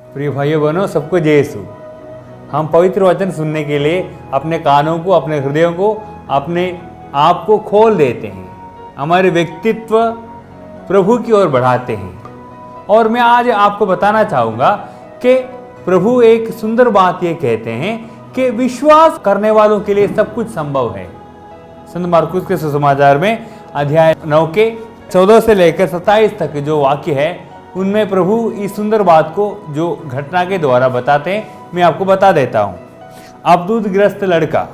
प्रिय भाइयों बहनों, सबको जय यीशु। हम पवित्र वचन सुनने के लिए अपने कानों को, अपने हृदयों को, अपने आप को खोल देते हैं, हमारे व्यक्तित्व प्रभु की ओर बढ़ाते हैं। और मैं आज आपको बताना चाहूँगा कि प्रभु एक सुंदर बात ये कहते हैं कि विश्वास करने वालों के लिए सब कुछ संभव है। संत मार्कुस के सुसमाचार में अध्याय 9 के 14 से लेकर 27 तक जो वाक्य है, उनमें प्रभु इस सुंदर बात को जो घटना के द्वारा बताते हैं, मैं आपको बता देता हूँ। अबदूतग्रस्त लड़का।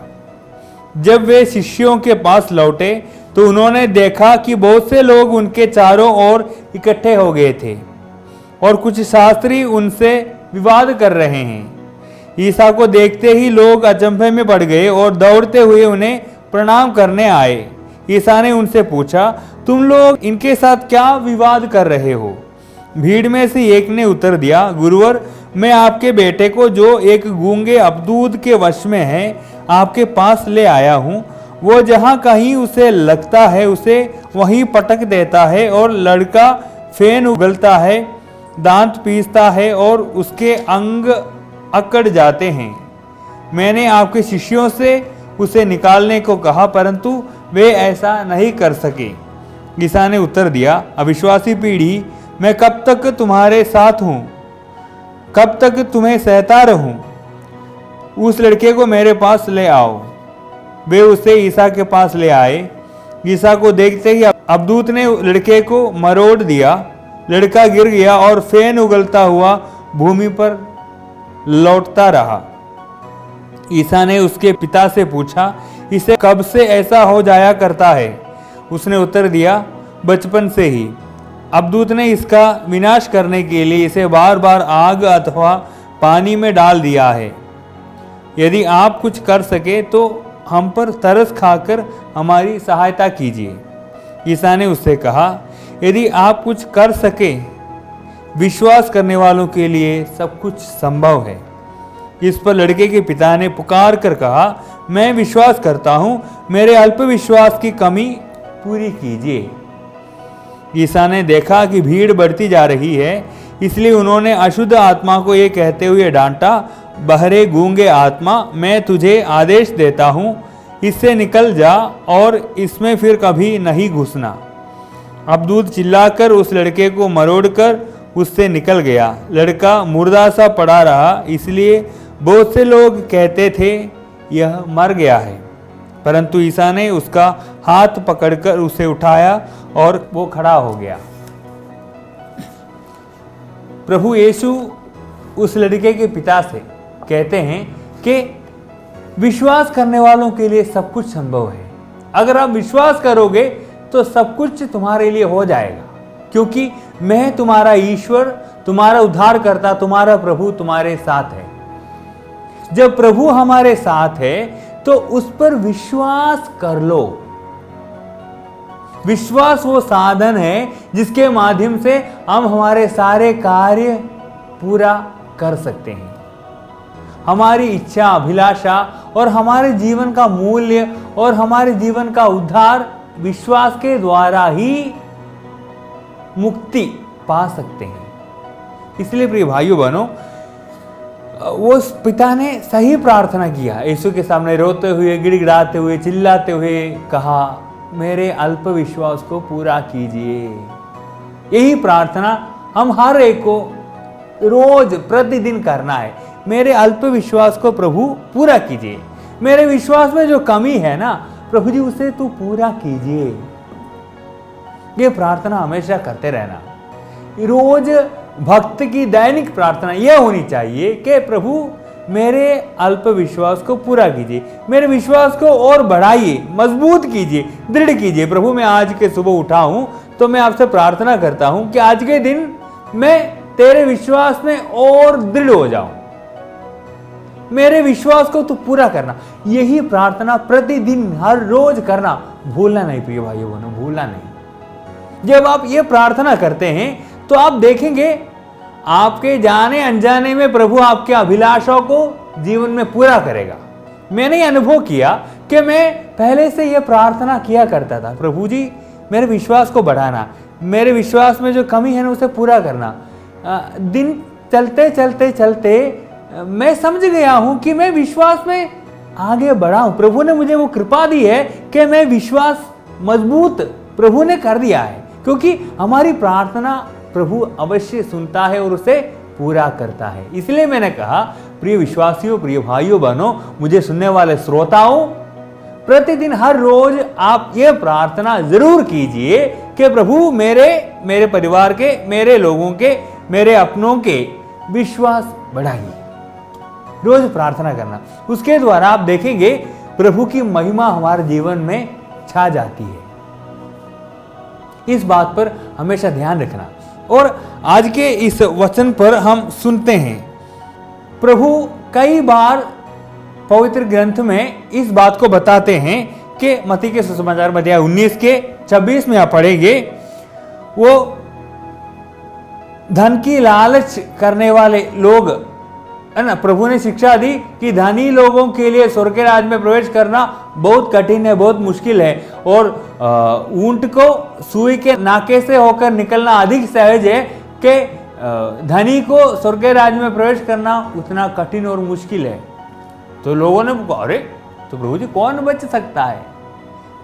जब वे शिष्यों के पास लौटे तो उन्होंने देखा कि बहुत से लोग उनके चारों ओर इकट्ठे हो गए थे और कुछ शास्त्री उनसे विवाद कर रहे हैं। ईसा को देखते ही लोग अचंभे में पड़ गए और दौड़ते हुए उन्हें प्रणाम करने आए। ईसा ने उनसे पूछा, तुम लोग इनके साथ क्या विवाद कर रहे हो? भीड़ में से एक ने उत्तर दिया, गुरुवर, मैं आपके बेटे को जो एक गूंगे अबदूत के वश में है आपके पास ले आया हूँ। वो जहाँ कहीं उसे लगता है उसे वहीं पटक देता है और लड़का फेन उगलता है, दांत पीसता है और उसके अंग अकड़ जाते हैं। मैंने आपके शिष्यों से उसे निकालने को कहा, परंतु वे ऐसा नहीं कर सके। ईसा ने उत्तर दिया, अविश्वासी पीढ़ी, मैं कब तक तुम्हारे साथ हूँ, कब तक तुम्हें सहता रहूं? उस लड़के को मेरे पास ले आओ। वे उसे ईसा के पास ले आए। ईसा को देखते ही अबदूत ने लड़के को मरोड़ दिया। लड़का गिर गया और फेन उगलता हुआ भूमि पर लौटता रहा। ईसा ने उसके पिता से पूछा, इसे कब से ऐसा हो जाया करता है? उसने उत्तर दिया, बचपन से ही। अबदूत ने इसका विनाश करने के लिए इसे बार बार आग अथवा पानी में डाल दिया है। यदि आप कुछ कर सके तो हम पर तरस खाकर हमारी सहायता कीजिए। ईसा ने उससे कहा, यदि आप कुछ कर सके, विश्वास करने वालों के लिए सब कुछ संभव है। इस पर लड़के के पिता ने पुकार कर कहा, मैं विश्वास करता हूँ, मेरे अल्प विश्वास की कमी पूरी कीजिए। ईसा ने देखा कि भीड़ बढ़ती जा रही है, इसलिए उन्होंने अशुद्ध आत्मा को ये कहते हुए डांटा, बहरे गूंगे आत्मा, मैं तुझे आदेश देता हूँ, इससे निकल जा और इसमें फिर कभी नहीं घुसना। अबदूत चिल्लाकर उस लड़के को मरोड़कर उससे निकल गया। लड़का मुर्दा सा पड़ा रहा, इसलिए बहुत से लोग कहते थे यह मर गया है। परंतु ईसा ने उसका हाथ पकड़कर उसे उठाया और वो खड़ा हो गया। प्रभु यीशु उस लड़के के पिता से कहते हैं कि विश्वास करने वालों के लिए सब कुछ संभव है। अगर आप विश्वास करोगे तो सब कुछ तुम्हारे लिए हो जाएगा, क्योंकि मैं तुम्हारा ईश्वर, तुम्हारा उद्धारकर्ता, तुम्हारा प्रभु तुम्हारे साथ है। जब प्रभु हमारे साथ है तो उस पर विश्वास कर लो। विश्वास वो साधन है जिसके माध्यम से हम हमारे सारे कार्य पूरा कर सकते हैं। हमारी इच्छा, अभिलाषा और हमारे जीवन का मूल्य और हमारे जीवन का उद्धार विश्वास के द्वारा ही मुक्ति पा सकते हैं। इसलिए प्रिय भाइयों बहनों, वो पिता ने सही प्रार्थना किया। यीशु के सामने रोते हुए, गिड़गिड़ाते हुए, चिल्लाते हुए कहा, मेरे अल्प विश्वास को पूरा कीजिए। यही प्रार्थना हम हर एक को रोज प्रतिदिन करना है। मेरे अल्प विश्वास को प्रभु पूरा कीजिए। मेरे विश्वास में जो कमी है ना, प्रभु जी उसे तू पूरा कीजिए। ये प्रार्थना हमेशा करते रहना। रोज भक्त की दैनिक प्रार्थना यह होनी चाहिए कि प्रभु मेरे अल्प विश्वास को पूरा कीजिए, मेरे विश्वास को और बढ़ाइए, मजबूत कीजिए, दृढ़ कीजिए। प्रभु मैं आज के सुबह उठा हूं तो मैं आपसे प्रार्थना करता हूं कि आज के दिन मैं तेरे विश्वास में और दृढ़ हो जाऊं। मेरे विश्वास को तू पूरा करना। यही प्रार्थना प्रतिदिन हर रोज करना, भूलना नहीं प्रिय भाइयों बहनों, भूलना नहीं। जब आप ये प्रार्थना करते हैं तो आप देखेंगे आपके जाने अनजाने में प्रभु आपके अभिलाषाओं को जीवन में पूरा करेगा। मैंने ये अनुभव किया कि मैं पहले से यह प्रार्थना किया करता था, प्रभु जी मेरे विश्वास को बढ़ाना, मेरे विश्वास में जो कमी है ना उसे पूरा करना। दिन चलते चलते चलते मैं समझ गया हूं कि मैं विश्वास में आगे बढ़ा हूं। प्रभु ने मुझे वो कृपा दी है कि मैं विश्वास मजबूत प्रभु ने कर दिया है, क्योंकि हमारी प्रार्थना प्रभु अवश्य सुनता है और उसे पूरा करता है। इसलिए मैंने कहा, प्रिय विश्वासियों, प्रिय भाइयों बहनों, मुझे सुनने वाले श्रोताओं, प्रतिदिन हर रोज आप ये प्रार्थना जरूर कीजिए कि प्रभु मेरे परिवार के, मेरे लोगों के, मेरे अपनों के विश्वास बढ़ाइए। रोज प्रार्थना करना, उसके द्वारा आप देखेंगे प्रभु की महिमा हमारे जीवन में छा जाती है। इस बात पर हमेशा ध्यान रखना। और आज के इस वचन पर हम सुनते हैं, प्रभु कई बार पवित्र ग्रंथ में इस बात को बताते हैं कि मत्ती के सुसमाचार में अध्याय 19 के 26 में आप पढ़ेंगे, वो धन की लालच करने वाले लोग, है ना, प्रभु ने शिक्षा दी कि धनी लोगों के लिए स्वर्ग के राज्य में प्रवेश करना बहुत कठिन है, बहुत मुश्किल है, और ऊंट को सुई के नाके से होकर निकलना अधिक सहज है कि धनी को स्वर्ग के राज्य में प्रवेश करना उतना कठिन और मुश्किल है। तो लोगों ने कहा, अरे तो प्रभु जी कौन बच सकता है?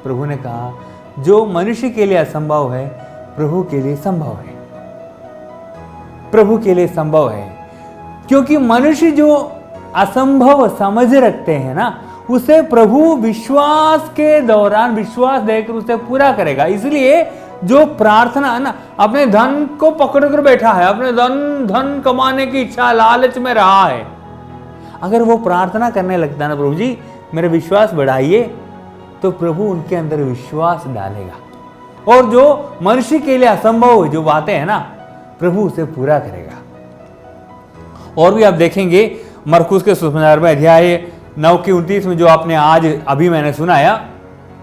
प्रभु ने कहा, जो मनुष्य के लिए असंभव है प्रभु के लिए संभव है। प्रभु के लिए संभव है, क्योंकि मनुष्य जो असंभव समझ रखते हैं ना, उसे प्रभु विश्वास के दौरान विश्वास देकर उसे पूरा करेगा। इसलिए जो प्रार्थना है ना, अपने धन को पकड़ कर बैठा है, अपने धन कमाने की इच्छा लालच में रहा है, अगर वो प्रार्थना करने लगता है ना, प्रभु जी मेरा विश्वास बढ़ाइए, तो प्रभु उनके अंदर विश्वास डालेगा। और जो मनुष्य के लिए असंभव जो बातें हैं ना, प्रभु उसे पूरा करेगा। और भी आप देखेंगे मरकुस के सुसमाचार में अध्याय 9 की 29 में, जो आपने आज अभी मैंने सुनाया,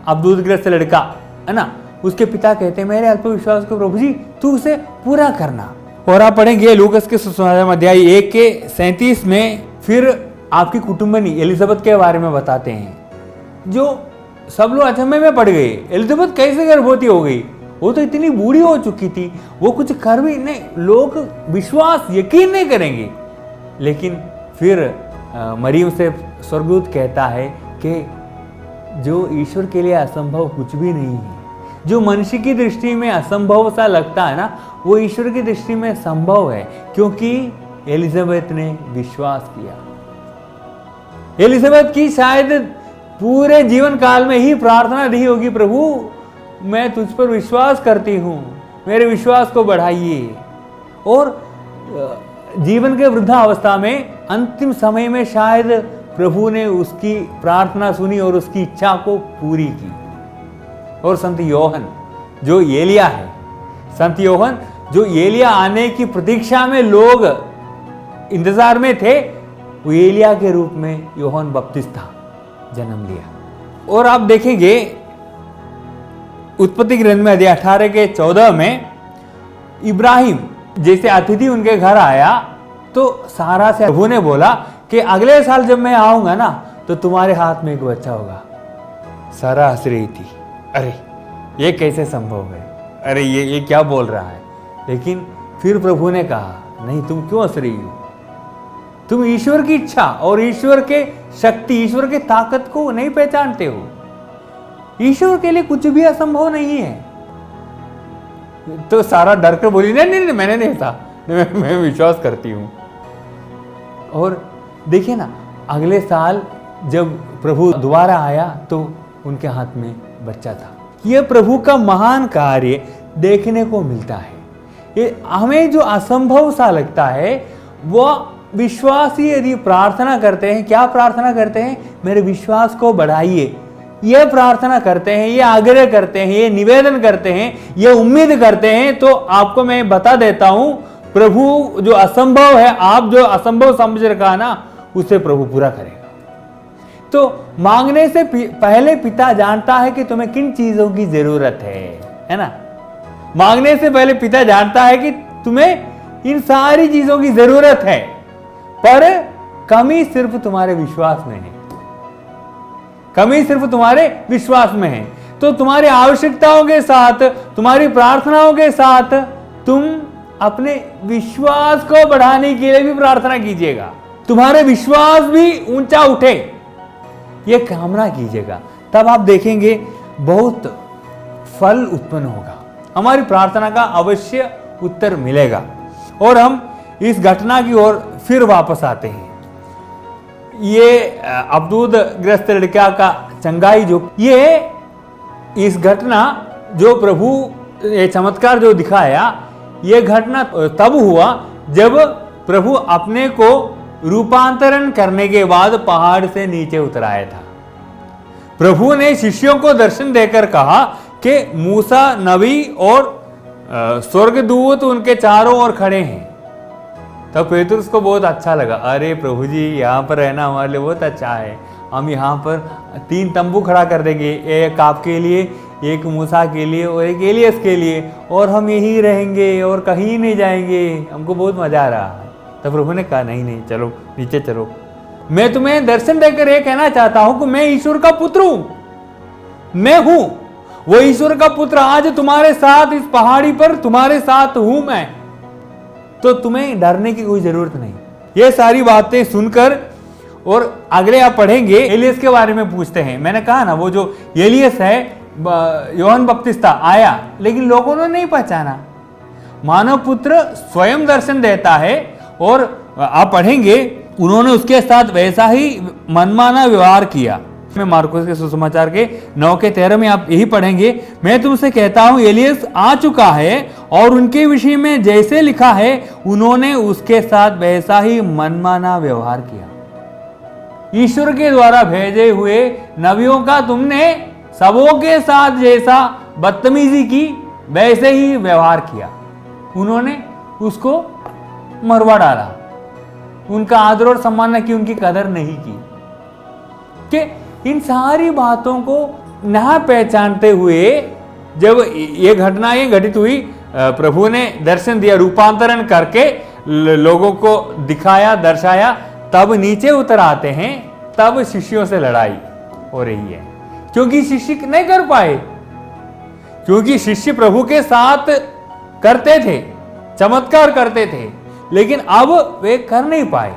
अब दूधग्रस्त लड़का है ना, उसके पिता कहते हैं, मेरे अल्प विश्वास को प्रभु जी तू उसे पूरा करना। और आप पढ़ेंगे लूकस के सुसमाचार में अध्याय 1 के 37 में, फिर आपकी कुटुंबनी एलिजाबेथ के बारे में बताते हैं, जो सब लोग अचंभे में पड़ गए, एलिजाबेथ कैसे गर्भवती हो गई? वो तो इतनी बूढ़ी हो चुकी थी, वो कुछ कर भी नहीं, लोग विश्वास यकीन नहीं करेंगे। लेकिन फिर मरियम से स्वर्गदूत कहता है कि जो ईश्वर के लिए असंभव कुछ भी नहीं है। जो मनुष्य की दृष्टि में असंभव सा लगता है ना, वो ईश्वर की दृष्टि में संभव है, क्योंकि एलिजाबेथ ने विश्वास किया। एलिजाबेथ की शायद पूरे जीवन काल में ही प्रार्थना रही होगी, प्रभु मैं तुझ पर विश्वास करती हूँ, मेरे विश्वास को बढ़ाइए। और जीवन के वृद्धावस्था में, अंतिम समय में शायद प्रभु ने उसकी प्रार्थना सुनी और उसकी इच्छा को पूरी की। और संत योहन जो एलिया है, संत योहन जो एलिया आने की प्रतीक्षा में लोग इंतजार में थे, वो एलिया के रूप में योहन बपतिस्ता जन्म लिया। और आप देखेंगे उत्पत्ति ग्रंथ में अध्याय 18 के 14 में, इब्राहिम जैसे अतिथि उनके घर आया, तो सारा से प्रभु ने बोला कि अगले साल जब मैं आऊंगा ना, तो तुम्हारे हाथ में एक बच्चा होगा। सारा हंस रही थी, अरे ये कैसे संभव है, अरे ये क्या बोल रहा है? लेकिन फिर प्रभु ने कहा, नहीं तुम क्यों हंस रही हो? तुम ईश्वर की इच्छा और ईश्वर के शक्ति, ईश्वर के ताकत को नहीं पहचानते हो। ईश्वर के लिए कुछ भी असंभव नहीं है। तो सारा डर कर बोली, नहीं मैंने नहीं था, मैं विश्वास करती हूं। और देखिए ना, अगले साल जब प्रभु दोबारा आया तो उनके हाथ में बच्चा था। यह प्रभु का महान कार्य देखने को मिलता है। ये हमें जो असंभव सा लगता है, वह विश्वासी यदि प्रार्थना करते हैं, क्या प्रार्थना करते हैं? मेरे विश्वास को बढ़ाइए। ये प्रार्थना करते हैं, ये आग्रह करते हैं, ये निवेदन करते हैं, ये उम्मीद करते हैं, तो आपको मैं बता देता हूं, प्रभु जो असंभव है, आप जो असंभव समझ रखा ना, उसे प्रभु पूरा करेगा। तो मांगने से पहले पिता जानता है कि तुम्हें किन चीजों की जरूरत है ना? मांगने से पहले पिता जानता है कि तुम्हें इन सारी चीजों की जरूरत है, पर कमी सिर्फ तुम्हारे विश्वास में है। कमी सिर्फ तुम्हारे विश्वास में है। तो तुम्हारी आवश्यकताओं के साथ, तुम्हारी प्रार्थनाओं के साथ तुम अपने विश्वास को बढ़ाने के लिए भी प्रार्थना कीजिएगा। तुम्हारे विश्वास भी ऊंचा उठे, यह कामना कीजिएगा। तब आप देखेंगे बहुत फल उत्पन्न होगा, हमारी प्रार्थना का अवश्य उत्तर मिलेगा। और हम इस घटना की ओर फिर वापस आते हैं। ये अवधूत ग्रस्त लड़का का चंगाई, जो ये इस घटना जो प्रभु ये चमत्कार जो दिखाया, ये घटना तब हुआ जब प्रभु अपने को रूपांतरण करने के बाद पहाड़ से नीचे उतर आया था। प्रभु ने शिष्यों को दर्शन देकर कहा कि मूसा नबी और स्वर्गदूत उनके चारों ओर खड़े हैं। तब पेतरुस को बहुत अच्छा लगा, अरे प्रभु जी यहाँ पर रहना हमारे लिए बहुत अच्छा है, हम यहाँ पर 3 तंबू खड़ा कर देंगे, एक आपके लिए, एक मूसा के लिए और एक एलियस के लिए, और हम यहीं रहेंगे और कहीं नहीं जाएंगे, हमको बहुत मजा आ रहा है। तब प्रभु ने कहा नहीं चलो नीचे चलो, मैं तुम्हें दर्शन देकर ये कहना चाहता हूं कि मैं ईश्वर का पुत्र हूं, मैं हूं वो ईश्वर का पुत्र, आज तुम्हारे साथ इस पहाड़ी पर तुम्हारे साथ हूं मैं, तो तुम्हें डरने की कोई जरूरत नहीं। ये सारी बातें सुनकर और अगले आप पढ़ेंगे एलियस के बारे में पूछते हैं। मैंने कहा ना, वो जो एलियस है यूहन्ना बपतिस्ता आया, लेकिन लोगों ने नहीं पहचाना। मानव पुत्र स्वयं दर्शन देता है और आप पढ़ेंगे उन्होंने उसके साथ वैसा ही मनमाना व्यवहार किया। में मार्कुस के सुसमाचार के 9:13 में आप यही पढ़ेंगे, मैं तुमसे कहता हूं एलियस आ चुका है और उनके विषय में जैसे लिखा है उन्होंने उसके साथ वैसा ही मनमाना व्यवहार किया। ईश्वर के द्वारा भेजे हुए नबियों का तुमने सबों के साथ जैसा बदतमीजी की वैसे ही व्यवहार किया। उन्होंने उसको मरवा डाला, उनका आदर और सम्मान न की, उनकी कदर नहीं की। कि इन सारी बातों को ना पहचानते हुए जब ये घटनाएं घटित हुई, प्रभु ने दर्शन दिया, रूपांतरण करके लोगों को दिखाया, दर्शाया, तब नीचे उतर आते हैं, तब शिष्यों से लड़ाई हो रही है। क्योंकि शिष्य नहीं कर पाए, क्योंकि शिष्य प्रभु के साथ करते थे, चमत्कार करते थे, लेकिन अब वे कर नहीं पाए,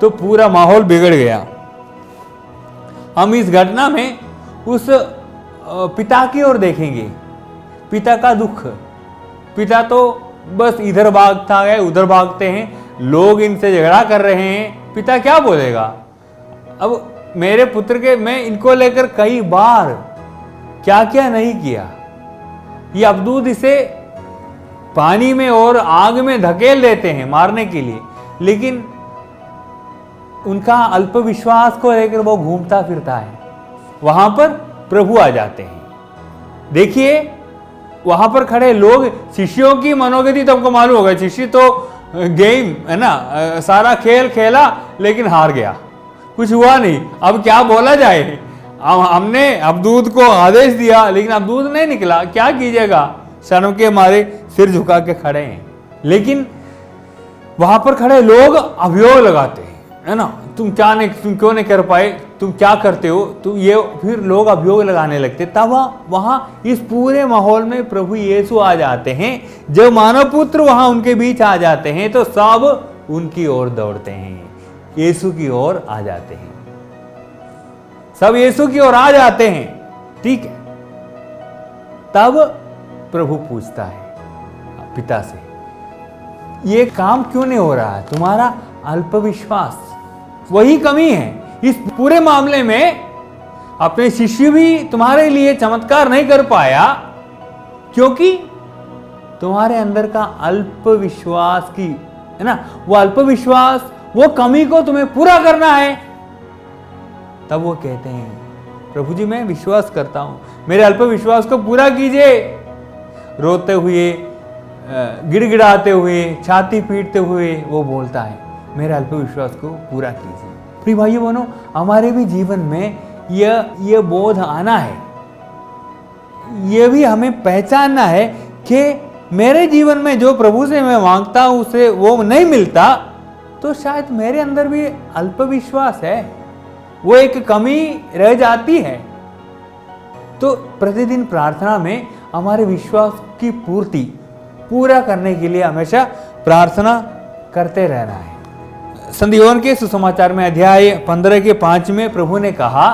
तो पूरा माहौल बिगड़ गया। हम इस घटना में उस पिता की ओर देखेंगे, पिता का दुख। पिता तो बस इधर भागता है उधर भागते हैं, लोग इनसे झगड़ा कर रहे हैं, पिता क्या बोलेगा? अब मेरे पुत्र के, मैं इनको लेकर कई बार क्या क्या नहीं किया, ये अवधूत इसे पानी में और आग में धकेल देते हैं मारने के लिए, लेकिन उनका अल्प विश्वास को लेकर वो घूमता फिरता है। वहां पर प्रभु आ जाते हैं। देखिए वहां पर खड़े लोग, शिष्यों की मनोगति तो आपको मालूम होगा, शिष्य तो गेम है ना, सारा खेल खेला लेकिन हार गया, कुछ हुआ नहीं। अब क्या बोला जाए, हमने अवधूत को आदेश दिया लेकिन अवधूत नहीं निकला, क्या कीजिएगा, शर्म के मारे सिर झुका के खड़े हैं। लेकिन वहां पर खड़े लोग अभियोग लगाते हैं, है ना, तुम क्यों नहीं कर पाए, तुम क्या करते हो, तुम ये, फिर लोग अभियोग लगाने लगते। तब वहां इस पूरे माहौल में प्रभु यीशु आ जाते हैं। जब मानव पुत्र वहां उनके बीच आ जाते हैं तो सब उनकी ओर दौड़ते हैं, यीशु की ओर आ जाते हैं, सब यीशु की ओर आ जाते हैं। ठीक है, तब प्रभु पूछता है पिता से, ये काम क्यों नहीं हो रहा है? तुम्हारा अल्प विश्वास, वही कमी है इस पूरे मामले में। अपने शिष्य भी तुम्हारे लिए चमत्कार नहीं कर पाया क्योंकि तुम्हारे अंदर का अल्प विश्वास की, है ना, वो अल्प विश्वास, वो कमी को तुम्हें पूरा करना है। तब वो कहते हैं प्रभु जी मैं विश्वास करता हूं, मेरे अल्प विश्वास को पूरा कीजिए। रोते हुए, गिड़गिड़ाते हुए, छाती पीटते हुए वो बोलता है मेरे अल्प विश्वास को पूरा कीजिए। प्रिय भाइयों बहनों, हमारे भी जीवन में यह बोध आना है, यह भी हमें पहचानना है कि मेरे जीवन में जो प्रभु से मैं मांगता हूं उसे वो नहीं मिलता, तो शायद मेरे अंदर भी अल्प विश्वास है, वो एक कमी रह जाती है। तो प्रतिदिन प्रार्थना में हमारे विश्वास की पूर्ति पूरा करने के लिए हमेशा प्रार्थना करते रहना है। संत योहन के सुसमाचार में अध्याय 15 के 5 में प्रभु ने कहा,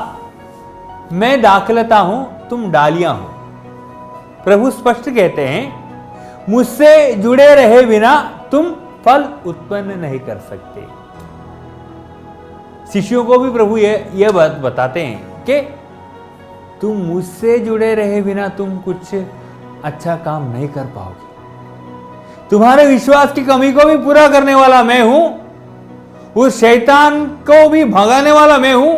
मैं दाखलता हूं, तुम डालियां हो। प्रभु स्पष्ट कहते हैं, मुझसे जुड़े रहे बिना तुम फल उत्पन्न नहीं कर सकते। शिष्यों को भी प्रभु ये बात बताते हैं कि तुम मुझसे जुड़े रहे बिना तुम कुछ अच्छा काम नहीं कर पाओगे। तुम्हारे विश्वास की कमी को भी पूरा करने वाला मैं हूं, उस शैतान को भी भगाने वाला मैं हूं,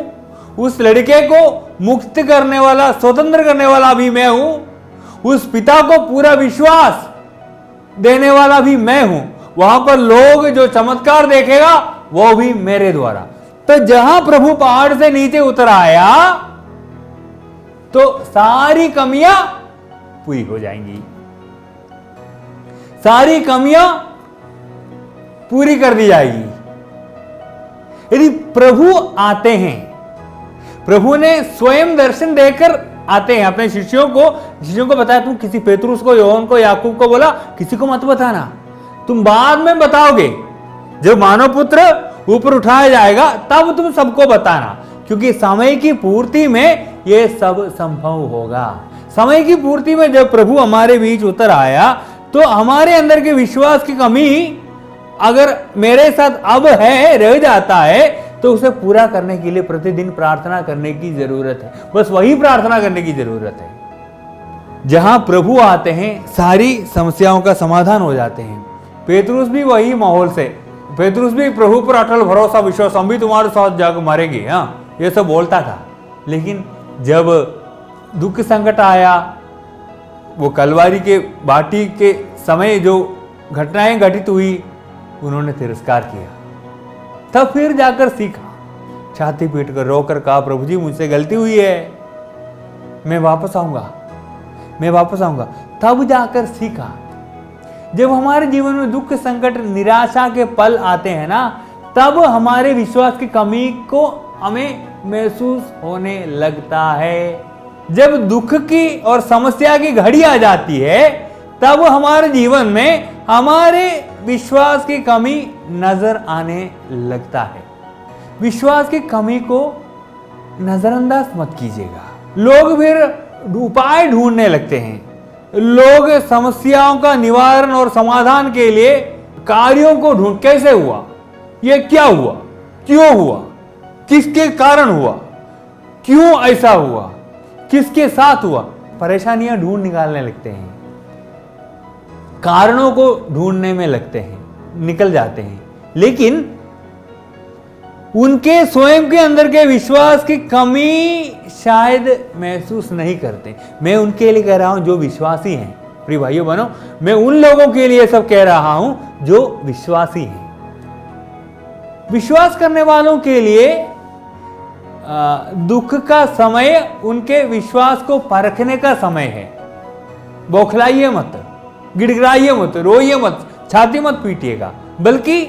उस लड़के को मुक्त करने वाला, स्वतंत्र करने वाला भी मैं हूं, उस पिता को पूरा विश्वास देने वाला भी मैं हूं। वहां पर लोग जो चमत्कार देखेगा वो भी मेरे द्वारा। तो जहां प्रभु पहाड़ से नीचे उतर आया तो सारी कमियां पूरी हो जाएंगी, सारी कमियां पूरी कर दी जाएगी। यदि प्रभु आते हैं, प्रभु ने स्वयं दर्शन देकर आते हैं अपने शिष्यों को बताया, तुम किसी पेतरुस को, योहन को, याकूब को बोला किसी को मत बताना, तुम बाद में बताओगे, जब मानव पुत्र ऊपर उठाया जाएगा तब तुम सबको बताना, क्योंकि समय की पूर्ति में यह सब संभव होगा। समय की पूर्ति में जब प्रभु हमारे बीच उतर आया तो हमारे अंदर के विश्वास की कमी अगर मेरे साथ अब है, रह जाता है, तो उसे पूरा करने के लिए प्रतिदिन प्रार्थना करने की जरूरत है। बस वही प्रार्थना करने की जरूरत है। जहां प्रभु आते हैं सारी समस्याओं का समाधान हो जाते हैं। पेतरुस भी वही माहौल से, पेतरुस भी प्रभु पर अटल भरोसा विश्वास, हम भी तुम्हारे साथ जाकर मारेंगे, हाँ, ये सब बोलता था। लेकिन जब दुख संकट आया, वो कलवारी के बाटी के समय जो घटनाएं घटित हुई, उन्होंने तिरस्कार किया। तब फिर जाकर सीखा, छाती पीट कर रोकर कहा, प्रभु जी मुझसे गलती हुई है, मैं वापस आऊंगा, मैं वापस आऊंगा। तब जाकर सीखा। जब हमारे जीवन में दुख संकट निराशा के पल आते हैं ना, तब हमारे विश्वास की कमी को हमें महसूस होने लगता है। जब दुख की और समस्या की घड़ी आ जाती है, तब हमारे जीवन में हमारे विश्वास की कमी नजर आने लगता है। विश्वास की कमी को नजरअंदाज मत कीजिएगा। लोग फिर उपाय ढूंढने लगते हैं। लोग समस्याओं का निवारण और समाधान के लिए कार्यों को ढूंढ, कैसे हुआ, ये क्या हुआ, क्यों हुआ, किसके कारण हुआ, क्यों ऐसा हुआ, किसके साथ हुआ, परेशानियां ढूंढ निकालने लगते हैं, कारणों को ढूंढने में लगते हैं, निकल जाते हैं। लेकिन उनके स्वयं के अंदर के विश्वास की कमी शायद महसूस नहीं करते। मैं उनके लिए कह रहा हूं जो विश्वासी हैं, प्रिय भाइयों बहनों, मैं उन लोगों के लिए सब कह रहा हूं जो विश्वासी हैं। विश्वास करने वालों के लिए दुख का समय उनके विश्वास को परखने का समय है। बौखलाइए मत, गिड़गिड़ाइए मत, रोइए मत, छाती मत पीटिएगा, बल्कि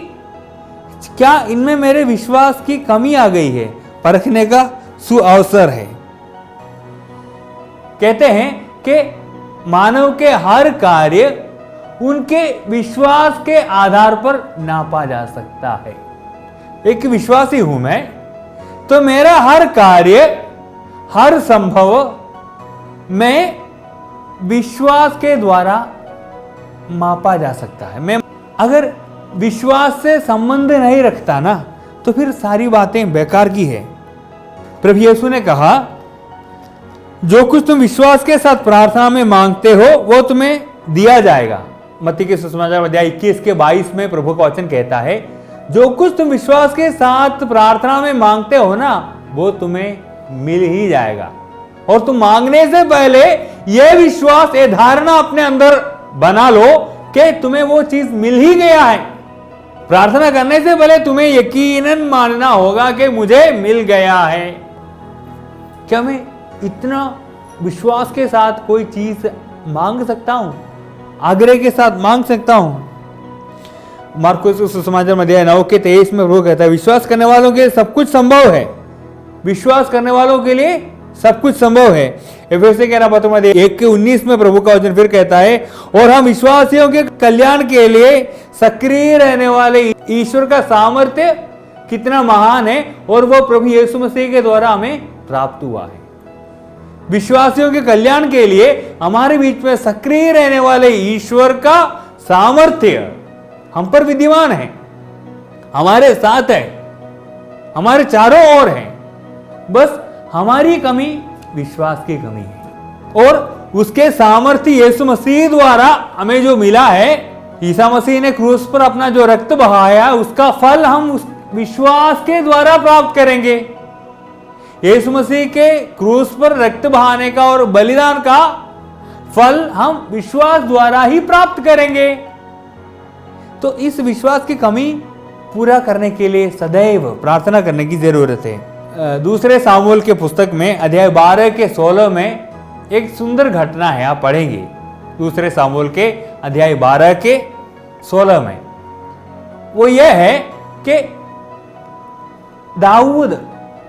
क्या इनमें मेरे विश्वास की कमी आ गई है, परखने का सुअवसर है। कहते हैं कि मानव के हर कार्य उनके विश्वास के आधार पर नापा जा सकता है। एक विश्वासी हूं मैं, तो मेरा हर कार्य, हर संभव मैं विश्वास के द्वारा मापा जा सकता है। मैं अगर विश्वास से संबंध नहीं रखता ना, तो फिर सारी बातें बेकार की है। प्रभु यीशु ने कहा, जो कुछ तुम विश्वास के साथ प्रार्थना में मांगते हो वो तुम्हें दिया जाएगा। मत्ती के सुसमाचार अध्याय 21 के 22 में प्रभु का वचन कहता है, जो कुछ तुम विश्वास के साथ प्रार्थना में मांगते हो ना, वो तुम्हें मिल ही जाएगा। और तुम मांगने से पहले यह विश्वास, यह धारणा अपने अंदर बना लो कि तुम्हें वो चीज मिल ही गया है। प्रार्थना करने से पहले तुम्हें यकीनन मानना होगा कि मुझे मिल गया है। क्या मैं इतना विश्वास के साथ कोई चीज मांग सकता हूं, आग्रह के साथ मांग सकता हूं? मार्कुस सुसमाचार अध्याय 9 के 23 में प्रभु कहता है, विश्वास करने वालों के लिए सब कुछ संभव है। विश्वास करने वालों के लिए सब कुछ संभव है। एफएससी के पत्र में 1:19 में प्रभु का वचन फिर कहता है, और हम विश्वासियों के कल्याण के लिए सक्रिय रहने वाले ईश्वर का सामर्थ्य कितना महान है और वह प्रभु यीशु मसीह के द्वारा हमें प्राप्त हुआ है। विश्वासियों के कल्याण के लिए हमारे बीच में सक्रिय रहने वाले ईश्वर का सामर्थ्य हम पर विद्यमान है, हमारे साथ है, हमारे चारों ओर है। बस हमारी कमी विश्वास की कमी है, और उसके सामर्थ्य यीशु मसीह द्वारा हमें जो मिला है, ईसा मसीह ने क्रूस पर अपना जो रक्त बहाया, उसका फल हम उस विश्वास के द्वारा प्राप्त करेंगे। यीशु मसीह के क्रूस पर रक्त बहाने का और बलिदान का फल हम विश्वास द्वारा ही प्राप्त करेंगे। तो इस विश्वास की कमी पूरा करने के लिए सदैव प्रार्थना करने की जरूरत है। दूसरे सामुएल के पुस्तक में अध्याय 12 के 16 में एक सुंदर घटना है, आप पढ़ेंगे। दूसरे सामुएल के अध्याय 12 के 16 में वो यह है कि दाऊद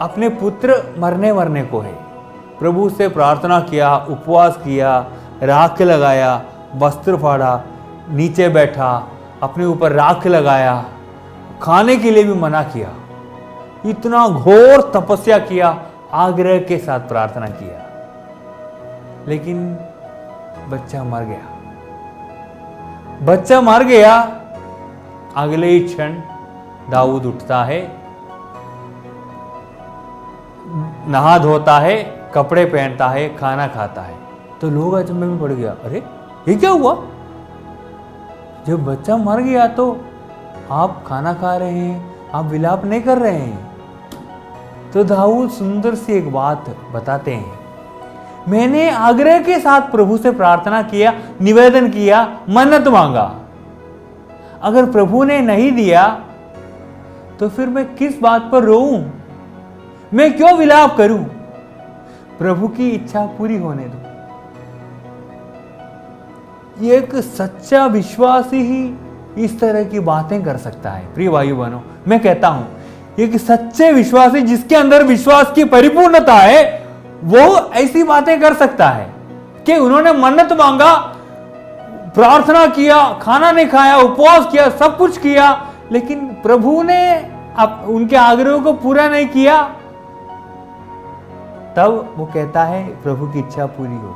अपने पुत्र मरने को है, प्रभु से प्रार्थना किया, उपवास किया, राख लगाया, वस्त्र फाड़ा, नीचे बैठा, अपने ऊपर राख लगाया, खाने के लिए भी मना किया, इतना घोर तपस्या किया, आग्रह के साथ प्रार्थना किया, लेकिन बच्चा मर गया। बच्चा मर गया, अगले ही क्षण दाऊद उठता है, नहा धोता है, कपड़े पहनता है, खाना खाता है। तो लोग अचंभे में पड़ गया, अरे ये क्या हुआ? जब बच्चा मर गया तो आप खाना खा रहे हैं, आप विलाप नहीं कर रहे हैं। तो दाऊद सुंदर सी एक बात बताते हैं, मैंने आग्रह के साथ प्रभु से प्रार्थना किया, निवेदन किया, मन्नत मांगा। अगर प्रभु ने नहीं दिया तो फिर मैं किस बात पर रोऊं? मैं क्यों विलाप करूं? प्रभु की इच्छा पूरी होने दो। एक सच्चा विश्वासी ही इस तरह की बातें कर सकता है। प्रिय भाइयों बहनों, मैं कहता हूं, एक सच्चे विश्वासी जिसके अंदर विश्वास की परिपूर्णता है, वो ऐसी बातें कर सकता है कि उन्होंने मन्नत मांगा, प्रार्थना किया, खाना नहीं खाया, उपवास किया, सब कुछ किया, लेकिन प्रभु ने उनके आग्रहों को पूरा नहीं किया। तब वो कहता है प्रभु की इच्छा पूरी हो।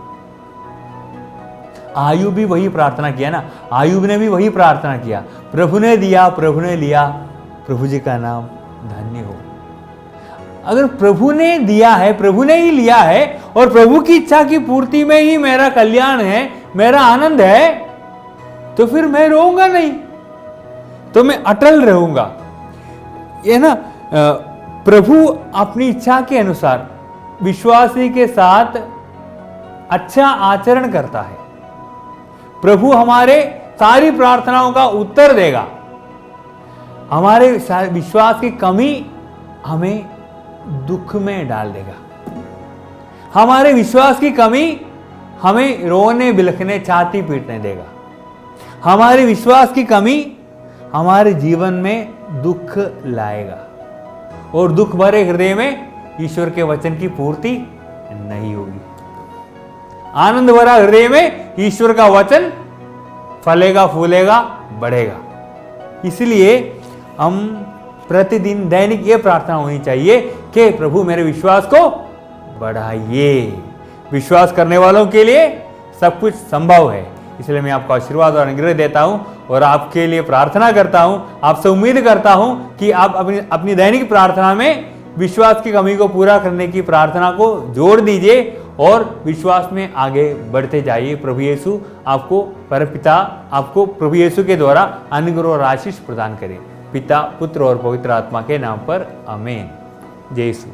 आयुब भी वही प्रार्थना किया ना, आयुब ने भी वही प्रार्थना किया, प्रभु ने दिया, प्रभु ने लिया, प्रभु जी का नाम धन्य हो। अगर प्रभु ने दिया है, प्रभु ने ही लिया है, और प्रभु की इच्छा की पूर्ति में ही मेरा कल्याण है, मेरा आनंद है, तो फिर मैं रोऊंगा नहीं, तो मैं अटल रहूंगा। ये ना, प्रभु अपनी इच्छा के अनुसार विश्वासी के साथ अच्छा आचरण करता है। प्रभु हमारे सारी प्रार्थनाओं का उत्तर देगा। हमारे विश्वास की कमी हमें दुख में डाल देगा। हमारे विश्वास की कमी हमें रोने बिलखने, छाती पीटने देगा। हमारे विश्वास की कमी हमारे जीवन में दुख लाएगा, और दुख भरे हृदय में ईश्वर के वचन की पूर्ति नहीं होगी। आनंद भरा हृदय में ईश्वर का वचन फलेगा, फूलेगा, बढ़ेगा। इसलिए हम प्रतिदिन दैनिक ये प्रार्थना होनी चाहिए कि प्रभु मेरे विश्वास को बढ़ाइए। विश्वास करने वालों के लिए सब कुछ संभव है। इसलिए मैं आपको आशीर्वाद और अनुग्रह देता हूं और आपके लिए प्रार्थना करता हूं, आपसे उम्मीद करता हूं कि आप अपनी दैनिक प्रार्थना में विश्वास की कमी को पूरा करने की प्रार्थना को जोड़ दीजिए और विश्वास में आगे बढ़ते जाइए। प्रभु यीशु आपको, परमपिता आपको प्रभु यीशु के द्वारा अनुग्रह और आशीष प्रदान करे। पिता, पुत्र और पवित्र आत्मा के नाम पर आमीन। जय यीशु।